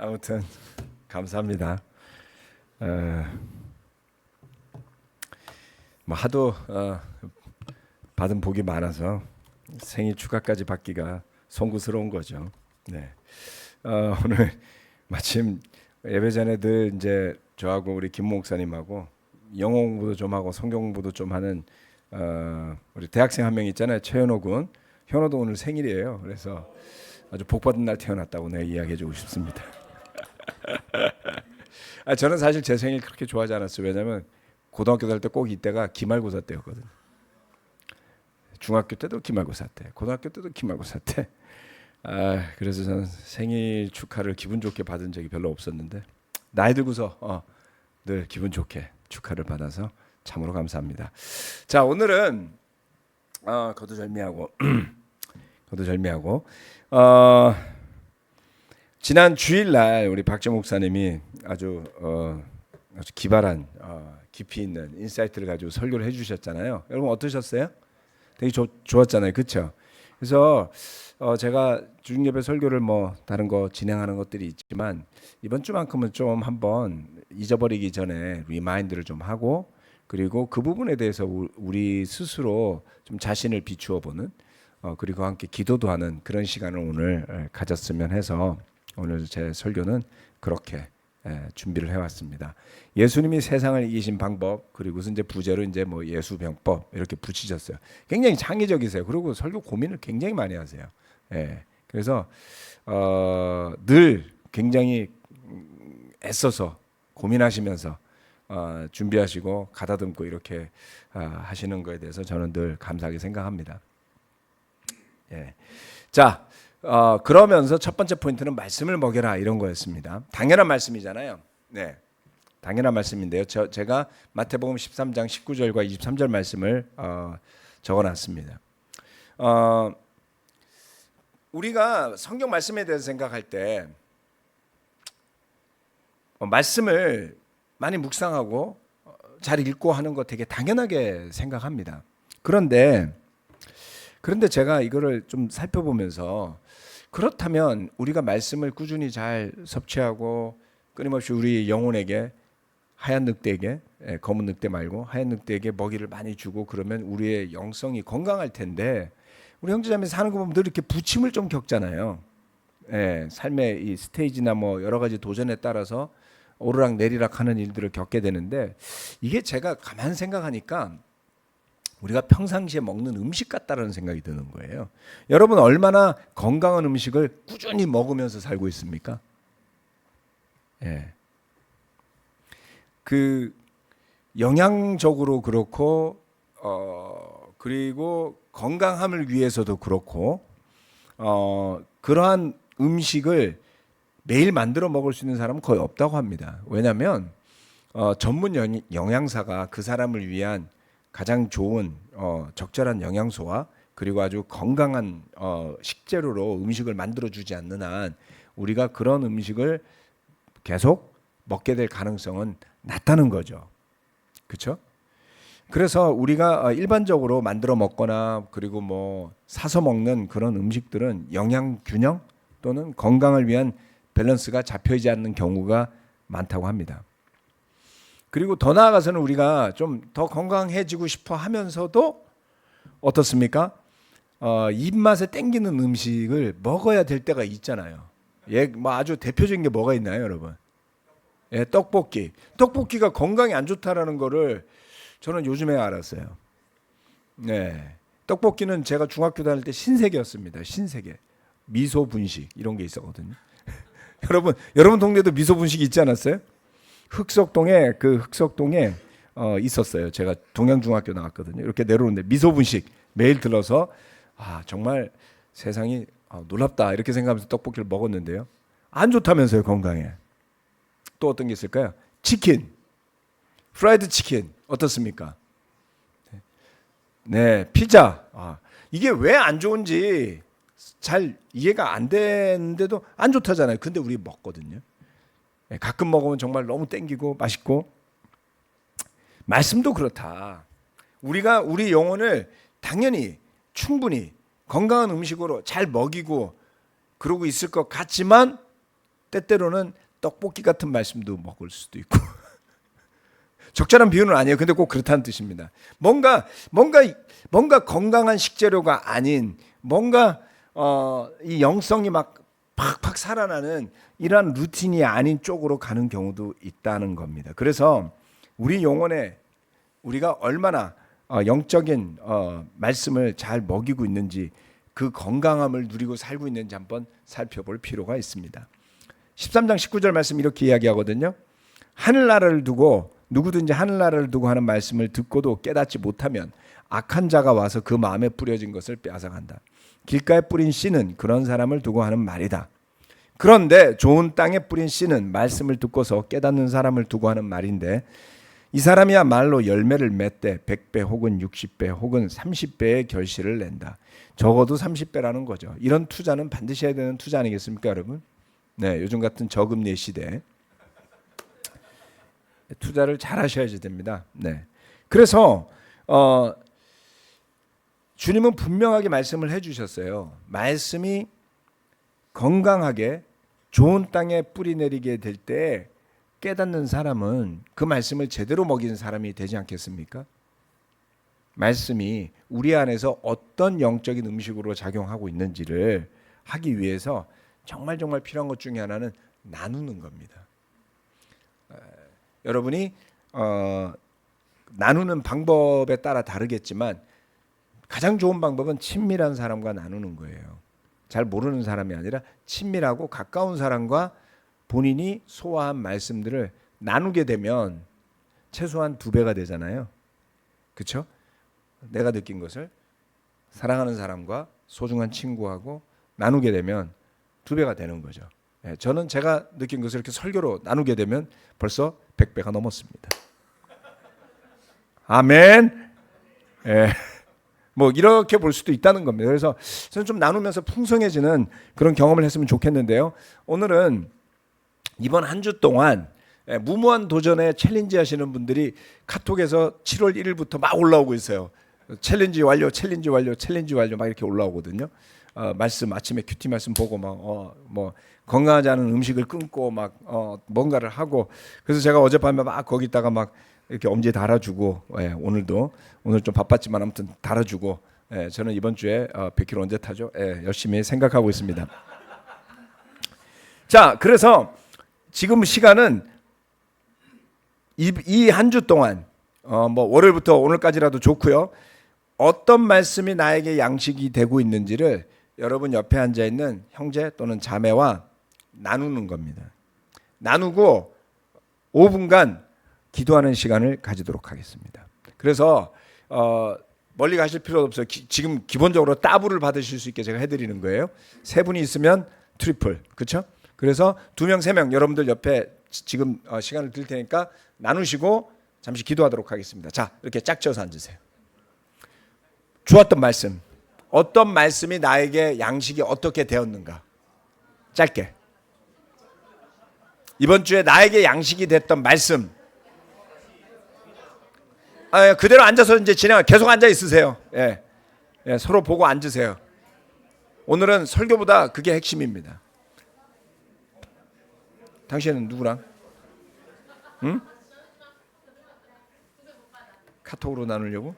아무튼 감사합니다. 뭐 하도 받은 복이 많아서 생일 축하까지 받기가 송구스러운 거죠. 네. 오늘 마침 예배 전에 늘 이제 저하고 우리 김 목사님하고 영어 공부도 좀 하고 성경 공부도 좀 하는 우리 대학생 한 명 있잖아요. 최현호 군. 현호도 오늘 생일이에요. 그래서 아주 복받은 날 태어났다고 내가 이야기해주고 싶습니다. 저는 사실 제 생일 그렇게 좋아하지 않았어요. 왜냐하면 고등학교 다닐 때 꼭 이때가 기말고사 때였거든요. 중학교 때도 기말고사 때, 고등학교 때도 기말고사 때. 그래서 저는 생일 축하를 기분 좋게 받은 적이 별로 없었는데 나이 들고서 늘 기분 좋게 축하를 받아서 참으로 감사합니다. 자, 오늘은 거두절미하고 지난 주일날 우리 박재 목사님이 아주 기발한 깊이 있는 인사이트를 가지고 설교를 해주셨잖아요. 여러분 어떠셨어요? 되게 좋았잖아요, 그렇죠? 그래서 제가 주중예배 설교를 뭐 다른 거 진행하는 것들이 있지만 이번 주만큼은 좀 한번 잊어버리기 전에 리마인드를 좀 하고 그리고 그 부분에 대해서 우리 스스로 좀 자신을 비추어 보는 그리고 함께 기도도 하는 그런 시간을 오늘 가졌으면 해서 오늘 제 설교는 그렇게 준비를 해왔습니다. 예수님이 세상을 이기신 방법 그리고 이제 부제로 이제 뭐 예수병법 이렇게 붙이셨어요. 굉장히 창의적이세요. 그리고 설교 고민을 굉장히 많이 하세요. 그래서 늘 굉장히 애써서 고민하시면서 준비하시고 가다듬고 이렇게 하시는 거에 대해서 저는 늘 감사하게 생각합니다. 자, 그러면서 첫 번째 포인트는 말씀을 먹여라 이런 거였습니다. 당연한 말씀이잖아요. 네, 당연한 말씀인데요. 제가 마태복음 13장 19절과 23절 말씀을 적어놨습니다. 우리가 성경 말씀에 대해서 생각할 때 말씀을 많이 묵상하고 잘 읽고 하는 거 되게 당연하게 생각합니다. 그런데 제가 이거를 좀 살펴보면서 그렇다면 우리가 말씀을 꾸준히 잘 섭취하고 끊임없이 우리 영혼에게 하얀 늑대에게 검은 늑대 말고 하얀 늑대에게 먹이를 많이 주고 그러면 우리의 영성이 건강할 텐데 우리 형제자매 사는 거 보면 늘 이렇게 부침을 좀 겪잖아요. 삶의 이 스테이지나 뭐 여러 가지 도전에 따라서 오르락 내리락 하는 일들을 겪게 되는데 이게 제가 가만 생각하니까 우리가 평상시에 먹는 음식 같다라는 생각이 드는 거예요. 여러분 얼마나 건강한 음식을 꾸준히 먹으면서 살고 있습니까? 그 영양적으로 그렇고 그리고 건강함을 위해서도 그렇고 그러한 음식을 매일 만들어 먹을 수 있는 사람은 거의 없다고 합니다. 왜냐하면 전문 영양사가 그 사람을 위한 가장 좋은 적절한 영양소와 그리고 아주 건강한 식재료로 음식을 만들어주지 않는 한 우리가 그런 음식을 계속 먹게 될 가능성은 낮다는 거죠. 그렇죠? 그래서 우리가 일반적으로 만들어 먹거나 그리고 뭐 사서 먹는 그런 음식들은 영양 균형 또는 건강을 위한 밸런스가 잡혀있지 않는 경우가 많다고 합니다. 그리고 더 나아가서는 우리가 좀 더 건강해지고 싶어 하면서도 어떻습니까? 입맛에 땡기는 음식을 먹어야 될 때가 있잖아요. 뭐 아주 대표적인 게 뭐가 있나요, 여러분? 떡볶이. 떡볶이가 건강에 안 좋다라는 거를 저는 요즘에 알았어요. 떡볶이는 제가 중학교 다닐 때 신세계였습니다. 신세계. 미소 분식 이런 게 있었거든요. 여러분 동네도 미소 분식이 있지 않았어요? 흑석동에 있었어요. 제가 동양중학교 나왔거든요. 이렇게 내려오는데 미소 분식 매일 들러서 정말 세상이 놀랍다 이렇게 생각하면서 떡볶이를 먹었는데요. 안 좋다면서요, 건강에. 또 어떤 게 있을까요? 치킨, 프라이드 치킨 어떻습니까? 피자. 이게 왜 안 좋은지 잘 이해가 안 되는데도 안 좋다잖아요. 근데 우리 먹거든요. 가끔 먹으면 정말 너무 땡기고 맛있고. 말씀도 그렇다. 우리가 우리 영혼을 당연히 충분히 건강한 음식으로 잘 먹이고 그러고 있을 것 같지만 때때로는 떡볶이 같은 말씀도 먹을 수도 있고 적절한 비유는 아니에요. 근데 꼭 그렇다는 뜻입니다. 뭔가 건강한 식재료가 아닌 뭔가 이 영성이 막 팍팍 살아나는 이러한 루틴이 아닌 쪽으로 가는 경우도 있다는 겁니다. 그래서 우리 영혼에 우리가 얼마나 영적인 말씀을 잘 먹이고 있는지 그 건강함을 누리고 살고 있는지 한번 살펴볼 필요가 있습니다. 13장 19절 말씀 이렇게 이야기하거든요. 하늘나라를 두고 누구든지 하늘나라를 두고 하는 말씀을 듣고도 깨닫지 못하면 악한 자가 와서 그 마음에 뿌려진 것을 빼앗아간다. 길가에 뿌린 씨는 그런 사람을 두고 하는 말이다. 그런데 좋은 땅에 뿌린 씨는 말씀을 듣고서 깨닫는 사람을 두고 하는 말인데 이 사람이야말로 열매를 맺되 100배 혹은 60배 혹은 30배의 결실을 낸다. 적어도 30배라는 거죠. 이런 투자는 반드시 해야 되는 투자 아니겠습니까, 여러분? 네, 요즘 같은 저금리 시대 투자를 잘 하셔야지 됩니다. 네. 그래서 주님은 분명하게 말씀을 해주셨어요. 말씀이 건강하게 좋은 땅에 뿌리 내리게 될 때 깨닫는 사람은 그 말씀을 제대로 먹이는 사람이 되지 않겠습니까? 말씀이 우리 안에서 어떤 영적인 음식으로 작용하고 있는지를 하기 위해서 정말 필요한 것 중에 하나는 나누는 겁니다. 여러분이 나누는 방법에 따라 다르겠지만 가장 좋은 방법은 친밀한 사람과 나누는 거예요. 잘 모르는 사람이 아니라 친밀하고 가까운 사람과 본인이 소화한 말씀들을 나누게 되면 최소한 2배가 되잖아요. 그렇죠? 내가 느낀 것을 사랑하는 사람과 소중한 친구하고 나누게 되면 2배가 되는 거죠. 저는 제가 느낀 것을 이렇게 설교로 나누게 되면 벌써 100배가 넘었습니다. 아멘. 뭐 이렇게 볼 수도 있다는 겁니다. 그래서 저는 좀 나누면서 풍성해지는 그런 경험을 했으면 좋겠는데요. 오늘은 이번 한 주 동안 무모한 도전에 챌린지 하시는 분들이 카톡에서 7월 1일부터 막 올라오고 있어요. 챌린지 완료, 챌린지 완료, 챌린지 완료 막 이렇게 올라오거든요. 말씀 아침에 큐티 말씀 보고 막 뭐 건강하지 않은 음식을 끊고 막 뭔가를 하고 그래서 제가 어젯밤에 막 거기다가 막 이렇게 엄지에 달아주고 오늘 좀 바빴지만 아무튼 달아주고 저는 이번 주에 100km 언제 타죠? 열심히 생각하고 있습니다. 자, 그래서 지금 시간은 이 한 주 동안 뭐 월요일부터 오늘까지라도 좋고요. 어떤 말씀이 나에게 양식이 되고 있는지를 여러분 옆에 앉아 있는 형제 또는 자매와 나누는 겁니다. 나누고 5분간 기도하는 시간을 가지도록 하겠습니다. 그래서 멀리 가실 필요 없어요. 지금 기본적으로 따블을 받으실 수 있게 제가 해드리는 거예요. 3분이 있으면 트리플, 그렇죠? 그래서 2명, 3명 여러분들 옆에 지금 시간을 드릴 테니까 나누시고 잠시 기도하도록 하겠습니다. 자, 이렇게 짝지어서 앉으세요. 주었던 말씀, 어떤 말씀이 나에게 양식이 어떻게 되었는가? 짧게. 이번 주에 나에게 양식이 됐던 말씀. 그대로 앉아서 이제 계속 앉아 있으세요. 서로 보고 앉으세요. 오늘은 설교보다 그게 핵심입니다. 당신은 누구랑? 응? 카톡으로 나누려고?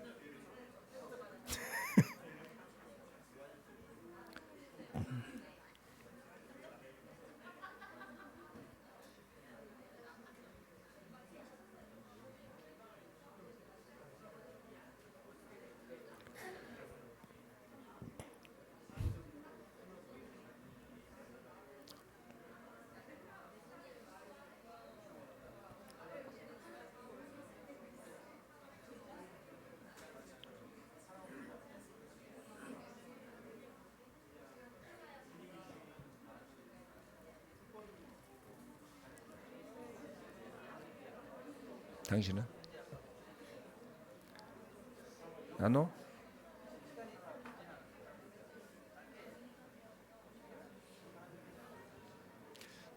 당신은? 나눠?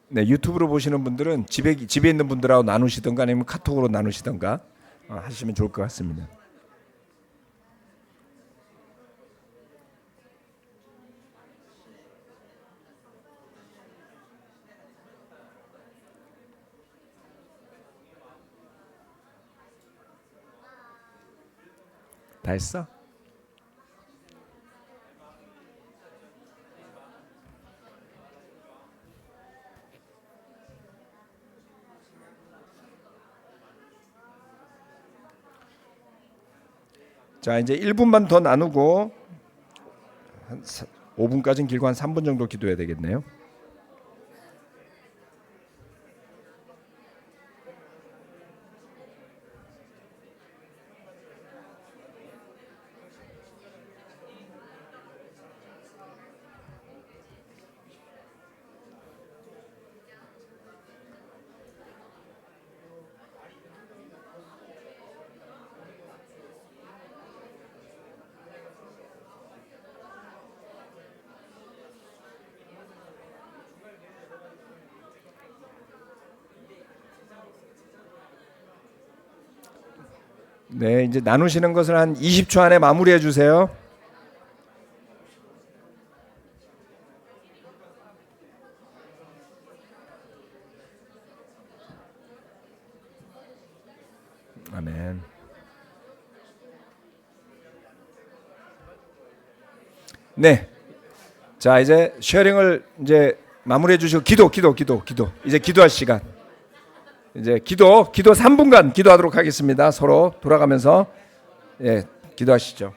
네, 유튜브로 보시는 분들은 집에 있는 분들하고 나누시던가 아니면 카톡으로 나누시던가 하시면 좋을 것 같습니다. 다 했어? 자, 이제 1분만 더 나누고 한 5분까지는 길고 한 3분 정도 기도해야 되겠네요. 네, 이제 나누시는 것을 한 20초 안에 마무리해 주세요. 아멘. 네. 자, 이제 쉐어링을 이제 마무리해 주시고 기도. 이제 기도할 시간. 이제 기도 3분간 기도하도록 하겠습니다. 서로 돌아가면서 예, 기도하시죠.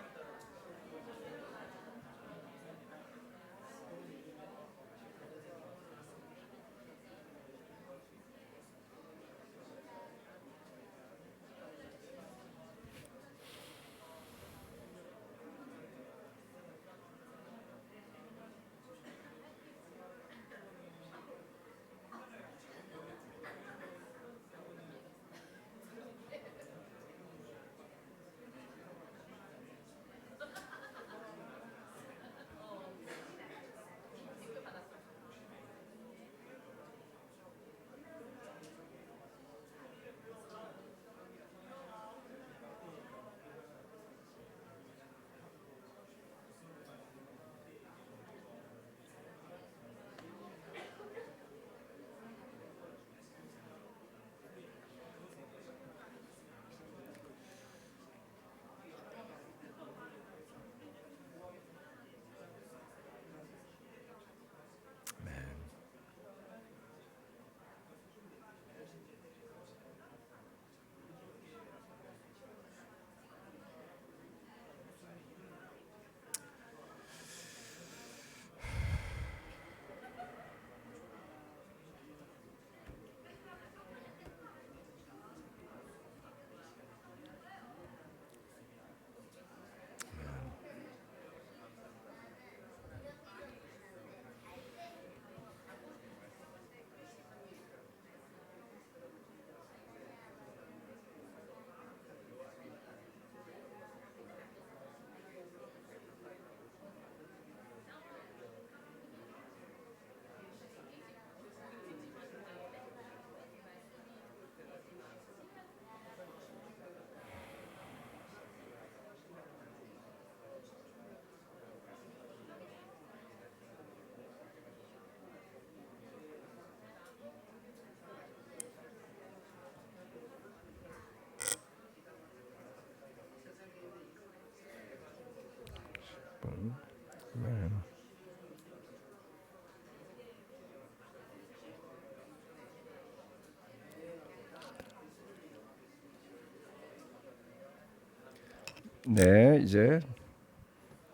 네, 이제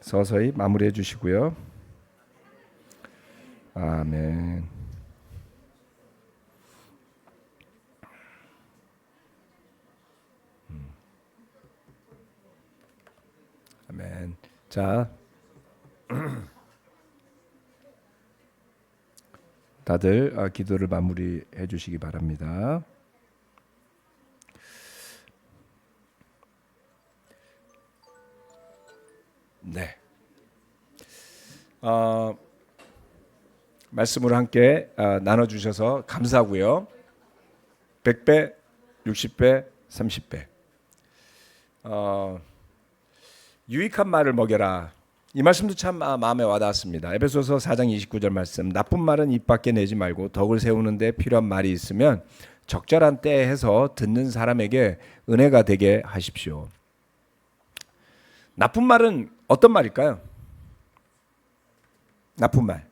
서서히 마무리해 주시고요. 아멘. 아멘. 자, 다들 기도를 마무리해 주시기 바랍니다. 네. 말씀을 함께 나눠 주셔서 감사하고요. 100배, 60배, 30배. 유익한 말을 먹여라. 이 말씀도 참 마음에 와닿았습니다. 에베소서 4장 29절 말씀. 나쁜 말은 입 밖에 내지 말고 덕을 세우는 데 필요한 말이 있으면 적절한 때에 해서 듣는 사람에게 은혜가 되게 하십시오. 나쁜 말은 어떤 말일까요? 나쁜 말.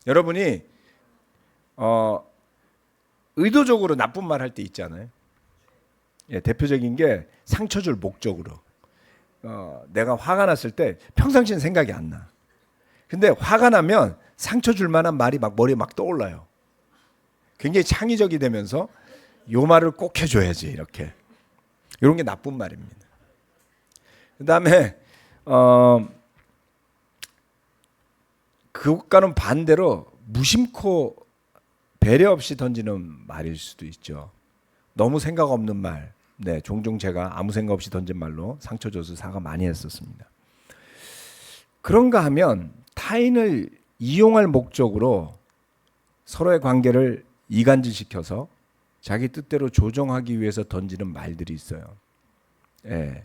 여러분이 의도적으로 나쁜 말 할 때 있잖아요. 예, 대표적인 게 상처 줄 목적으로. 내가 화가 났을 때 평상시엔 생각이 안 나. 근데 화가 나면 상처 줄 만한 말이 막 머리에 막 떠올라요. 굉장히 창의적이 되면서 요 말을 꼭 해줘야지 이렇게. 이런 게 나쁜 말입니다. 그다음에 그것과는 반대로 무심코 배려 없이 던지는 말일 수도 있죠. 너무 생각 없는 말. 네, 종종 제가 아무 생각 없이 던진 말로 상처 줘서 사과 많이 했었습니다. 그런가 하면 타인을 이용할 목적으로 서로의 관계를 이간질시켜서 자기 뜻대로 조정하기 위해서 던지는 말들이 있어요. 예,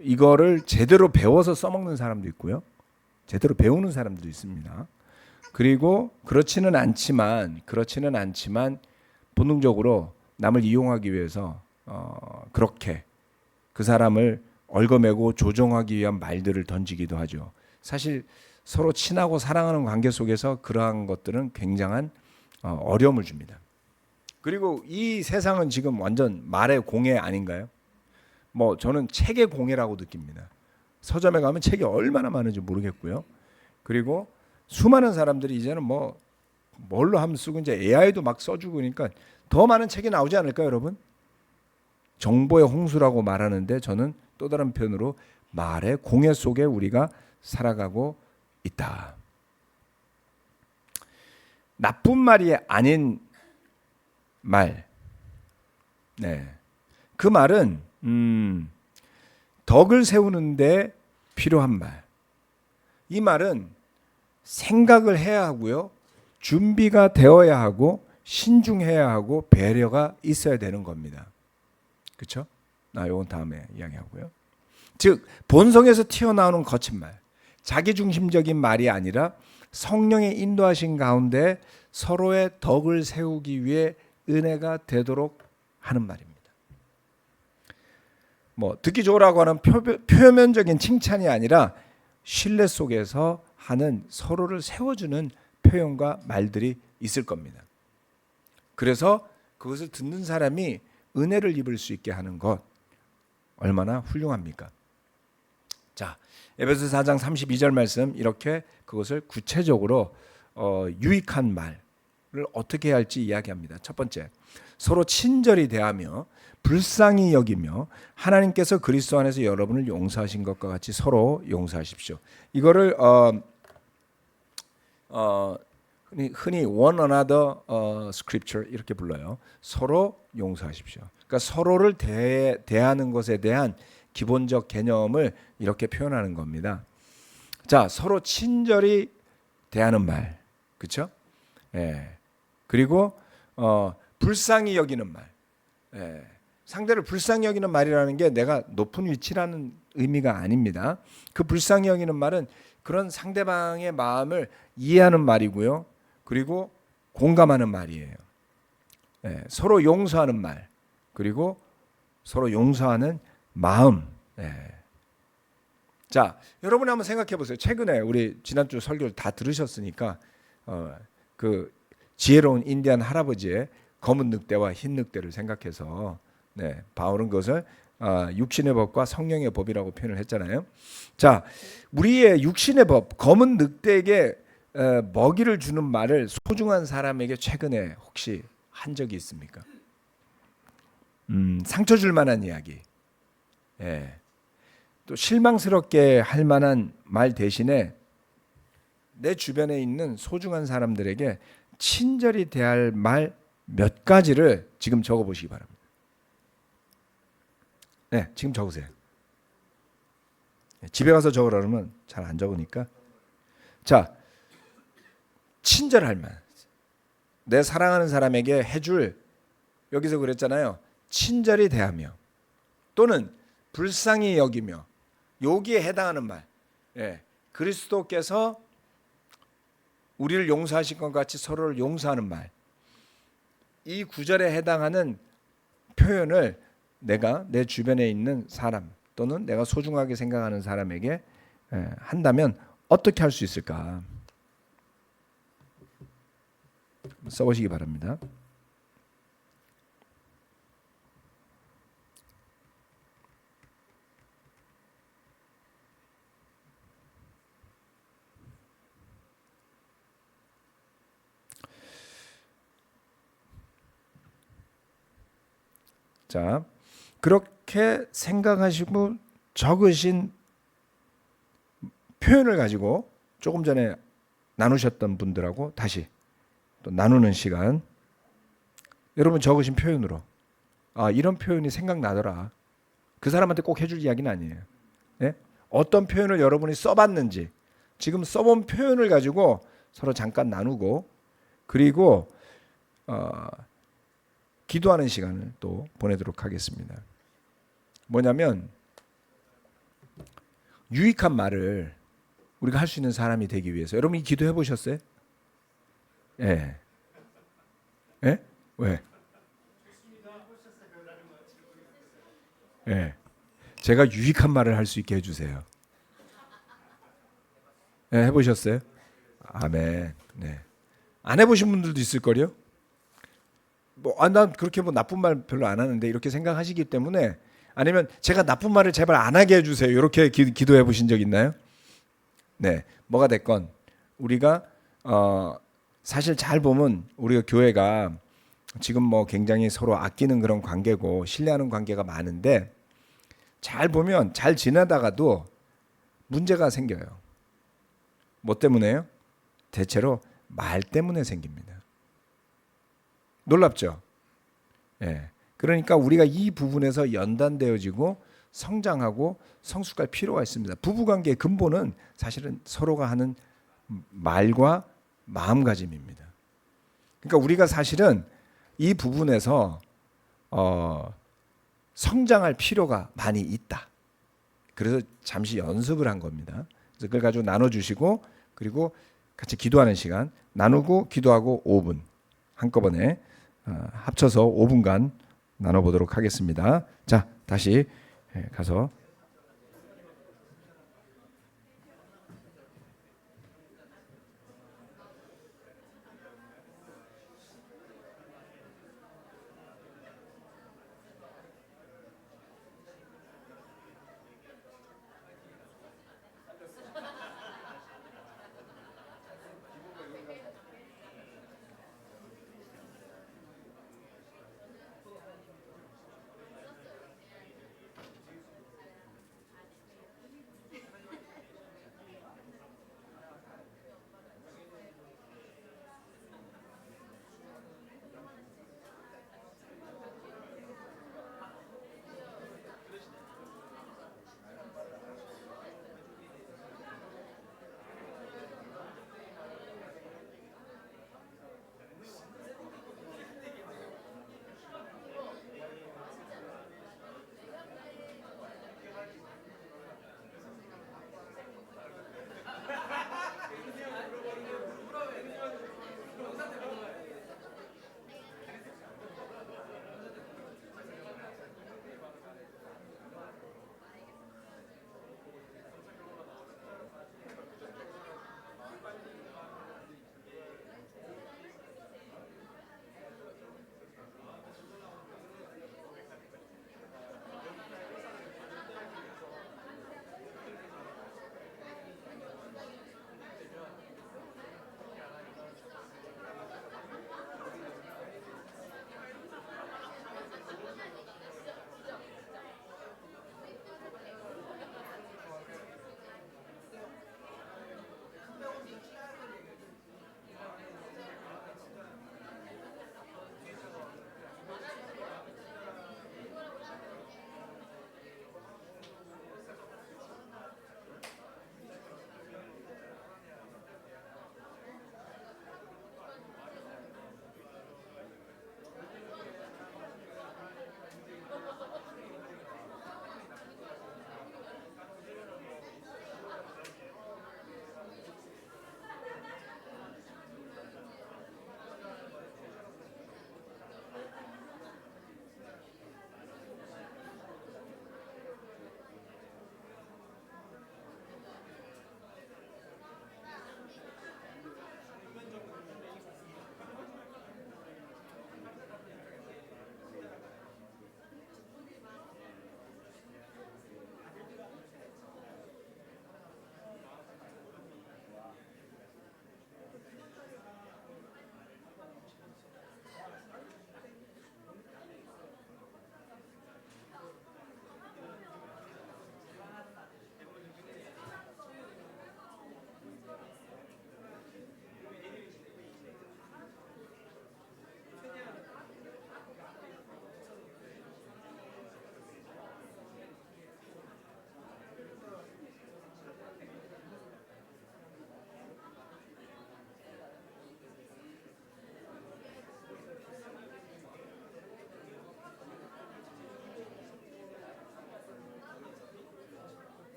이거를 제대로 배워서 써먹는 사람도 있고요. 제대로 배우는 사람도 있습니다. 그리고 그렇지는 않지만 본능적으로 남을 이용하기 위해서 그렇게 그 사람을 얽어매고 조종하기 위한 말들을 던지기도 하죠. 사실 서로 친하고 사랑하는 관계 속에서 그러한 것들은 굉장한 어려움을 줍니다. 그리고 이 세상은 지금 완전 말의 공해 아닌가요? 뭐 저는 책의 공해라고 느낍니다. 서점에 가면 책이 얼마나 많은지 모르겠고요. 그리고 수많은 사람들이 이제는 뭐 뭘로 하면 쓰고 이제 AI도 막 써주고 그러니까 더 많은 책이 나오지 않을까요, 여러분? 정보의 홍수라고 말하는데 저는 또 다른 표현으로 말의 공해 속에 우리가 살아가고 있다. 나쁜 말이 아닌 말. 네. 그 말은 덕을 세우는데 필요한 말. 이 말은 생각을 해야 하고요. 준비가 되어야 하고 신중해야 하고 배려가 있어야 되는 겁니다. 그렇죠? 이건 다음에 이야기하고요. 즉 본성에서 튀어나오는 거친 말, 자기중심적인 말이 아니라 성령의 인도하신 가운데 서로의 덕을 세우기 위해 은혜가 되도록 하는 말입니다. 뭐 듣기 좋으라고 하는 표면적인 칭찬이 아니라 신뢰 속에서 하는 서로를 세워주는 표현과 말들이 있을 겁니다. 그래서 그것을 듣는 사람이 은혜를 입을 수 있게 하는 것 얼마나 훌륭합니까? 자, 에베소서 4장 32절 말씀 이렇게 그것을 구체적으로 유익한 말을 어떻게 해야 할지 이야기합니다. 첫 번째, 서로 친절히 대하며 불쌍히 여기며 하나님께서 그리스도 안에서 여러분을 용서하신 것과 같이 서로 용서하십시오. 이거를 흔히 one another scripture 이렇게 불러요. 서로 용서하십시오. 그러니까 서로를 대하는 것에 대한 기본적 개념을 이렇게 표현하는 겁니다. 자, 서로 친절히 대하는 말, 그렇죠? 예. 그리고 불쌍히 여기는 말. 예. 상대를 불쌍히 여기는 말이라는 게 내가 높은 위치라는 의미가 아닙니다. 그 불쌍히 여기는 말은 그런 상대방의 마음을 이해하는 말이고요. 그리고 공감하는 말이에요. 예, 서로 용서하는 말, 그리고 서로 용서하는 마음. 예. 자, 여러분 한번 생각해 보세요. 최근에 우리 지난주 설교를 다 들으셨으니까 그 지혜로운 인디안 할아버지의 검은 늑대와 흰 늑대를 생각해서 바울은 그것을 육신의 법과 성령의 법이라고 표현을 했잖아요. 자, 우리의 육신의 법, 검은 늑대에게 먹이를 주는 말을 소중한 사람에게 최근에 혹시 한 적이 있습니까? 상처 줄 만한 이야기, 또 실망스럽게 할 만한 말 대신에 내 주변에 있는 소중한 사람들에게 친절히 대할 말 몇 가지를 지금 적어보시기 바랍니다. 네, 지금 적으세요. 집에 가서 적으라 그러면 잘 안 적으니까. 자, 친절할 말. 내 사랑하는 사람에게 해줄, 여기서 그랬잖아요. 친절히 대하며 또는 불쌍히 여기며, 여기에 해당하는 말. 그리스도께서 우리를 용서하신 것 같이 서로를 용서하는 말. 이 구절에 해당하는 표현을 내가 내 주변에 있는 사람, 또는 내가 소중하게 생각하는 사람에게 한다면 어떻게 할 수 있을까? 써보시기 바랍니다. 자, 그렇게 생각하시고 적으신 표현을 가지고 조금 전에 나누셨던 분들하고 다시 또 나누는 시간. 여러분 적으신 표현으로 이런 표현이 생각나더라. 그 사람한테 꼭 해줄 이야기는 아니에요. 예? 어떤 표현을 여러분이 써봤는지 지금 써본 표현을 가지고 서로 잠깐 나누고 그리고 기도하는 시간을 또 보내도록 하겠습니다. 뭐냐면 유익한 말을 우리가 할 수 있는 사람이 되기 위해서 여러분이 기도해 보셨어요? 예. 예? 왜? 예. 제가 유익한 말을 할 수 있게 해주세요. 예, 해보셨어요? 아멘. 네. 안 해보신 분들도 있을 거요. 난 그렇게 나쁜 말 별로 안 하는데 이렇게 생각하시기 때문에 아니면 제가 나쁜 말을 제발 안 하게 해주세요. 이렇게 기도해 보신 적 있나요? 네, 뭐가 됐건 우리가 사실 잘 보면 우리가 교회가 지금 뭐 굉장히 서로 아끼는 그런 관계고 신뢰하는 관계가 많은데 잘 보면 잘 지내다가도 문제가 생겨요. 뭐 때문에요? 대체로 말 때문에 생깁니다. 놀랍죠? 예. 그러니까 우리가 이 부분에서 연단되어지고 성장하고 성숙할 필요가 있습니다. 부부관계의 근본은 사실은 서로가 하는 말과 마음가짐입니다. 그러니까 우리가 사실은 이 부분에서 성장할 필요가 많이 있다. 그래서 잠시 연습을 한 겁니다. 그래서 그걸 가지고 나눠주시고 그리고 같이 기도하는 시간 나누고 기도하고 5분 한꺼번에 합쳐서 5분간 나눠보도록 하겠습니다. 자, 다시 가서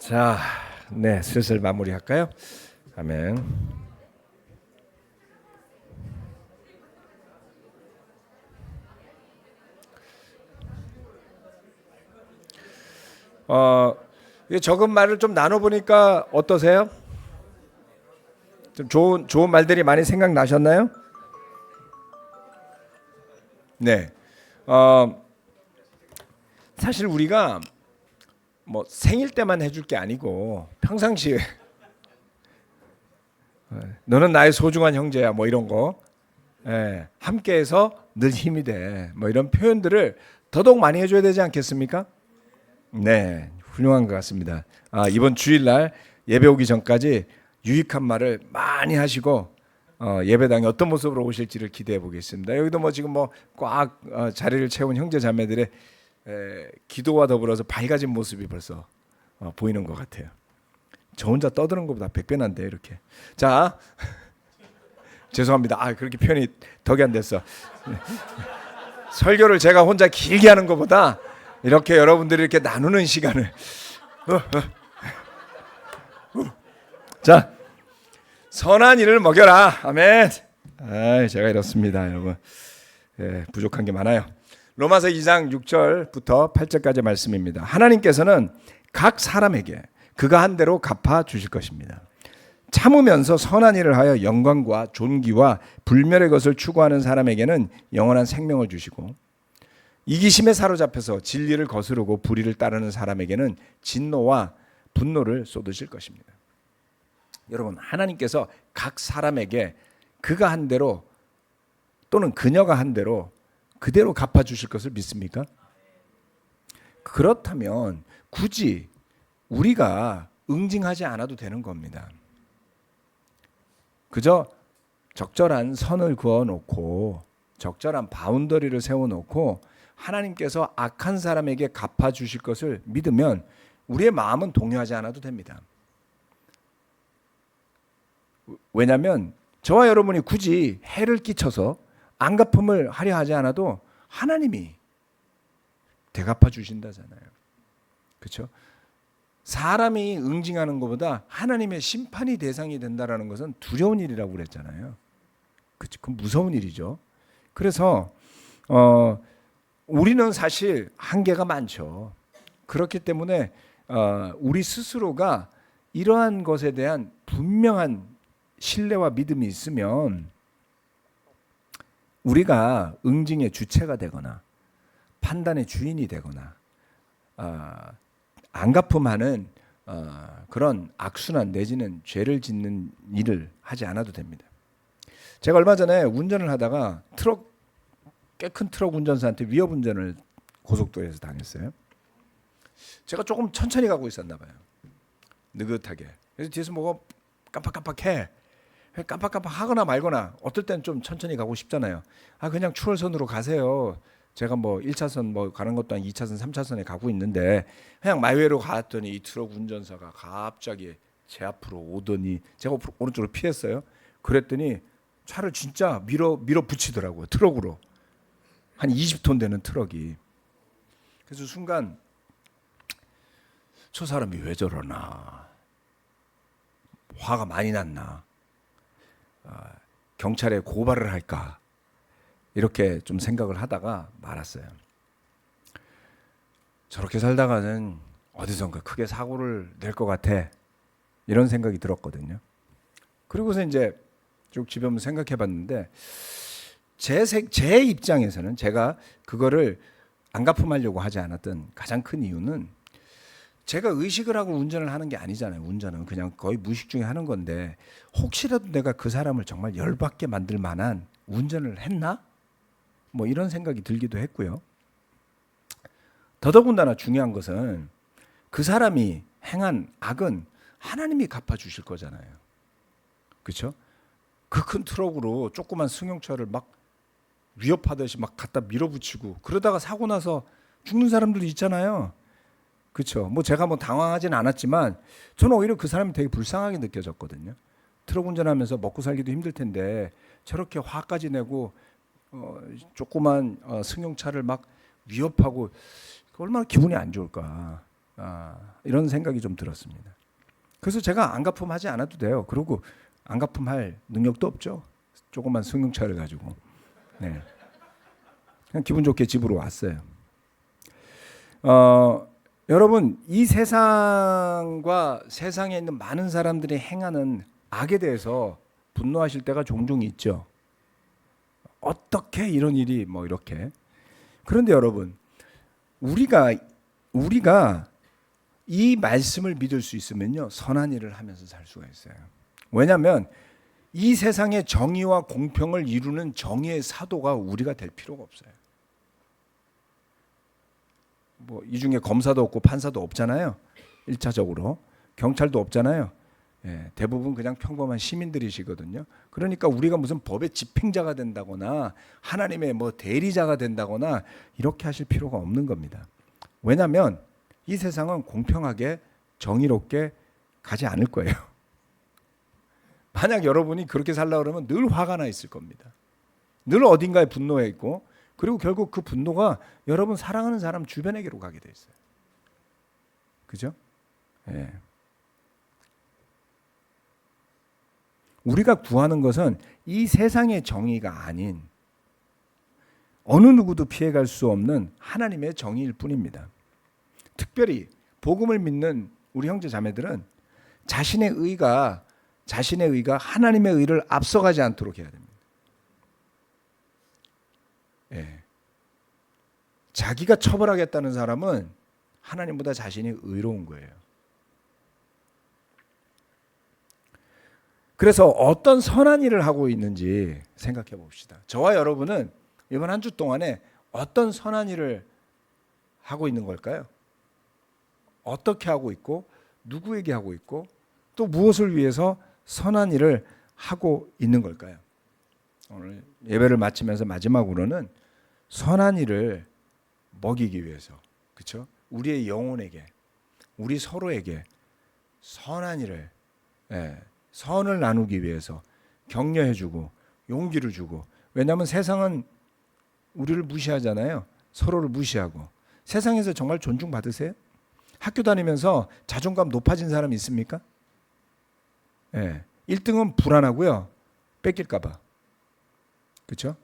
자, 네, 슬슬 마무리할까요? 아멘. 이 적은 말을 좀 나눠보니까 어떠세요? 좀 좋은 말들이 많이 생각나셨나요? 네. 사실 우리가 뭐 생일 때만 해줄 게 아니고 평상시에 너는 나의 소중한 형제야 뭐 이런 거 함께해서 늘 힘이 돼 뭐 이런 표현들을 더더욱 많이 해줘야 되지 않겠습니까? 네, 훌륭한 것 같습니다. 이번 주일날 예배 오기 전까지 유익한 말을 많이 하시고 예배당에 어떤 모습으로 오실지를 기대해 보겠습니다. 여기도 뭐 지금 뭐 꽉 자리를 채운 형제 자매들의 기도와 더불어서 밝아진 모습이 벌써 보이는 것 같아요. 저 혼자 떠드는 것보다 100배 난데 이렇게. 자, 죄송합니다. 그렇게 표현이 덕이 안 됐어. 설교를 제가 혼자 길게 하는 것보다 이렇게 여러분들이 이렇게 나누는 시간을 자, 선한 일을 먹여라. 아멘. 제가 이렇습니다, 여러분. 부족한 게 많아요. 로마서 2장 6절부터 8절까지 말씀입니다. 하나님께서는 각 사람에게 그가 한 대로 갚아 주실 것입니다. 참으면서 선한 일을 하여 영광과 존귀와 불멸의 것을 추구하는 사람에게는 영원한 생명을 주시고, 이기심에 사로잡혀서 진리를 거스르고 불의를 따르는 사람에게는 진노와 분노를 쏟으실 것입니다. 여러분, 하나님께서 각 사람에게 그가 한 대로 또는 그녀가 한 대로 그대로 갚아주실 것을 믿습니까? 그렇다면 굳이 우리가 응징하지 않아도 되는 겁니다. 그저 적절한 선을 그어놓고 적절한 바운더리를 세워놓고 하나님께서 악한 사람에게 갚아주실 것을 믿으면 우리의 마음은 동요하지 않아도 됩니다. 왜냐하면 저와 여러분이 굳이 해를 끼쳐서 안갚음을 하려 하지 않아도 하나님이 대갚아 주신다잖아요. 그렇죠? 사람이 응징하는 것보다 하나님의 심판이 대상이 된다라는 것은 두려운 일이라고 그랬잖아요. 그렇죠? 그건 무서운 일이죠. 그래서 우리는 사실 한계가 많죠. 그렇기 때문에 우리 스스로가 이러한 것에 대한 분명한 신뢰와 믿음이 있으면 우리가 응징의 주체가 되거나 판단의 주인이 되거나 안갚음하는 그런 악순환 내지는 죄를 짓는 일을 하지 않아도 됩니다. 제가 얼마 전에 운전을 하다가 꽤 큰 트럭 운전사한테 위협 운전을 고속도로에서 당했어요. 제가 조금 천천히 가고 있었나 봐요. 느긋하게. 그래서 뒤에서 뭐가 깜빡깜빡해. 깜빡깜빡하거나 말거나 어떨 땐 좀 천천히 가고 싶잖아요. 그냥 추월선으로 가세요. 제가 뭐 1차선 뭐 가는 것도 아니고 2차선, 3차선에 가고 있는데 그냥 마이웨이로 갔더니 이 트럭 운전사가 갑자기 제 앞으로 오더니 제가 오른쪽으로 피했어요. 그랬더니 차를 진짜 밀어 붙이더라고요. 트럭으로. 한 20톤 되는 트럭이. 그래서 순간 저 사람이 왜 저러나, 화가 많이 났나, 경찰에 고발을 할까, 이렇게 좀 생각을 하다가 말았어요. 저렇게 살다가는 어디선가 크게 사고를 낼 것 같아, 이런 생각이 들었거든요. 그리고서 이제 쭉 주변을 생각해 봤는데 제 입장에서는 제가 그거를 안갚음하려고 하지 않았던 가장 큰 이유는 제가 의식을 하고 운전을 하는 게 아니잖아요. 운전은 그냥 거의 무의식 중에 하는 건데 혹시라도 내가 그 사람을 정말 열받게 만들 만한 운전을 했나? 뭐 이런 생각이 들기도 했고요. 더더군다나 중요한 것은 그 사람이 행한 악은 하나님이 갚아주실 거잖아요. 그렇죠? 그 큰 트럭으로 조그만 승용차를 막 위협하듯이 막 갖다 밀어붙이고 그러다가 사고 나서 죽는 사람들도 있잖아요. 그렇죠. 뭐 제가 뭐 당황하진 않았지만 저는 오히려 그 사람이 되게 불쌍하게 느껴졌거든요. 트럭 운전하면서 먹고 살기도 힘들 텐데 저렇게 화까지 내고 조그만 승용차를 막 위협하고 얼마나 기분이 안 좋을까. 이런 생각이 좀 들었습니다. 그래서 제가 안갚음하지 않아도 돼요. 그리고 안갚음할 능력도 없죠. 조그만 승용차를 가지고. 네. 그냥 기분 좋게 집으로 왔어요. 여러분, 이 세상과 세상에 있는 많은 사람들이 행하는 악에 대해서 분노하실 때가 종종 있죠. 어떻게 이런 일이 뭐 이렇게. 그런데 여러분, 우리가 이 말씀을 믿을 수 있으면요, 선한 일을 하면서 살 수가 있어요. 왜냐하면 이 세상의 정의와 공평을 이루는 정의의 사도가 우리가 될 필요가 없어요. 뭐 이 중에 검사도 없고 판사도 없잖아요. 1차적으로 경찰도 없잖아요. 대부분 그냥 평범한 시민들이시거든요. 그러니까 우리가 무슨 법의 집행자가 된다거나 하나님의 뭐 대리자가 된다거나 이렇게 하실 필요가 없는 겁니다. 왜냐하면 이 세상은 공평하게 정의롭게 가지 않을 거예요. 만약 여러분이 그렇게 살려고 그러면 늘 화가 나 있을 겁니다. 늘 어딘가에 분노해 있고, 그리고 결국 그 분노가 여러분 사랑하는 사람 주변에게로 가게 돼 있어요. 그죠? 예. 우리가 구하는 것은 이 세상의 정의가 아닌 어느 누구도 피해갈 수 없는 하나님의 정의일 뿐입니다. 특별히 복음을 믿는 우리 형제 자매들은 자신의 의가 하나님의 의를 앞서가지 않도록 해야 됩니다. 예. 자기가 처벌하겠다는 사람은 하나님보다 자신이 의로운 거예요. 그래서 어떤 선한 일을 하고 있는지 생각해 봅시다. 저와 여러분은 이번 한 주 동안에 어떤 선한 일을 하고 있는 걸까요? 어떻게 하고 있고, 누구에게 하고 있고, 또 무엇을 위해서 선한 일을 하고 있는 걸까요? 오늘 예배를 마치면서 마지막으로는 선한 일을 먹이기 위해서, 그렇죠? 우리의 영혼에게, 우리 서로에게 선한 일을, 선을 나누기 위해서 격려해주고 용기를 주고. 왜냐하면 세상은 우리를 무시하잖아요. 서로를 무시하고. 세상에서 정말 존중받으세요? 학교 다니면서 자존감 높아진 사람 있습니까? 1등은 불안하고요. 뺏길까 봐. 그렇죠?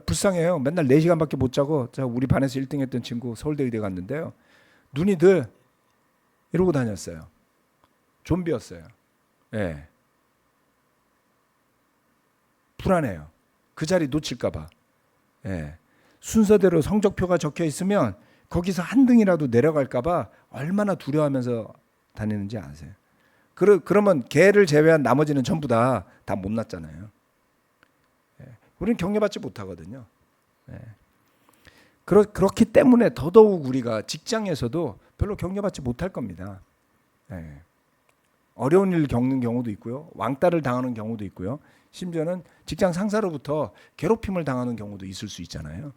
불쌍해요. 맨날 4시간밖에 못 자고. 우리 반에서 1등 했던 친구 서울대 의대 갔는데요. 눈이 늘 이러고 다녔어요. 좀비였어요. 불안해요. 그 자리 놓칠까 봐. 순서대로 성적표가 적혀 있으면 거기서 한 등이라도 내려갈까 봐 얼마나 두려워하면서 다니는지 아세요? 그러면 걔를 제외한 나머지는 전부 다 못났잖아요. 우리는 격려받지 못하거든요. 그렇기 때문에 더더욱 우리가 직장에서도 별로 격려받지 못할 겁니다. 어려운 일을 겪는 경우도 있고요. 왕따를 당하는 경우도 있고요. 심지어는 직장 상사로부터 괴롭힘을 당하는 경우도 있을 수 있잖아요.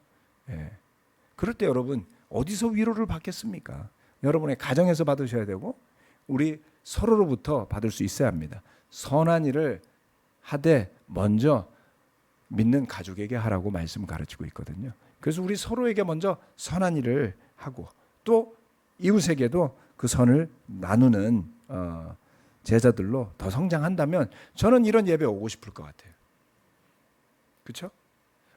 그럴 때 여러분 어디서 위로를 받겠습니까? 여러분의 가정에서 받으셔야 되고 우리 서로로부터 받을 수 있어야 합니다. 선한 일을 하되 먼저 믿는 가족에게 하라고 말씀 가르치고 있거든요. 그래서 우리 서로에게 먼저 선한 일을 하고 또 이웃에게도 그 선을 나누는 제자들로 더 성장한다면 저는 이런 예배 오고 싶을 것 같아요. 그렇죠?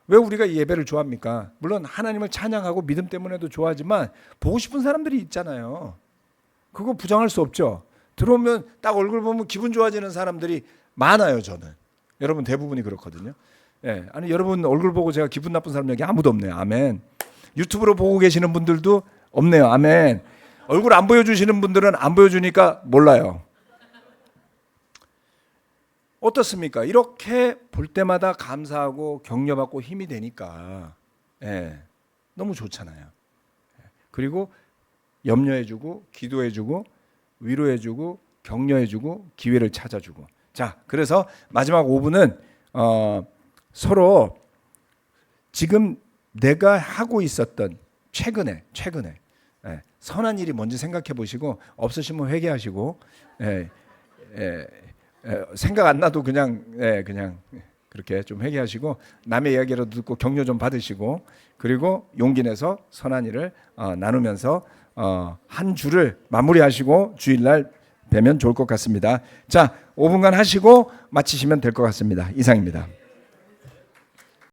왜 우리가 이 예배를 좋아합니까? 물론 하나님을 찬양하고 믿음 때문에도 좋아하지만 보고 싶은 사람들이 있잖아요. 그거 부정할 수 없죠. 들어오면 딱 얼굴 보면 기분 좋아지는 사람들이 많아요. 저는. 여러분 대부분이 그렇거든요. 아니 여러분 얼굴 보고 제가 기분 나쁜 사람 여기 아무도 없네요. 아멘. 유튜브로 보고 계시는 분들도 없네요. 아멘. 얼굴 안 보여주시는 분들은 안 보여주니까 몰라요. 어떻습니까? 이렇게 볼 때마다 감사하고 격려받고 힘이 되니까 너무 좋잖아요. 그리고 염려해주고 기도해주고 위로해주고 격려해주고 기회를 찾아주고. 자, 그래서 마지막 5분은 서로 지금 내가 하고 있었던 최근에 선한 일이 뭔지 생각해 보시고 없으시면 회개하시고 생각 안 나도 그냥 그렇게 좀 회개하시고 남의 이야기라도 듣고 격려 좀 받으시고 그리고 용기 내서 선한 일을 나누면서 한 주를 마무리하시고 주일날 뵈면 좋을 것 같습니다. 자, 5분간 하시고 마치시면 될 것 같습니다. 이상입니다.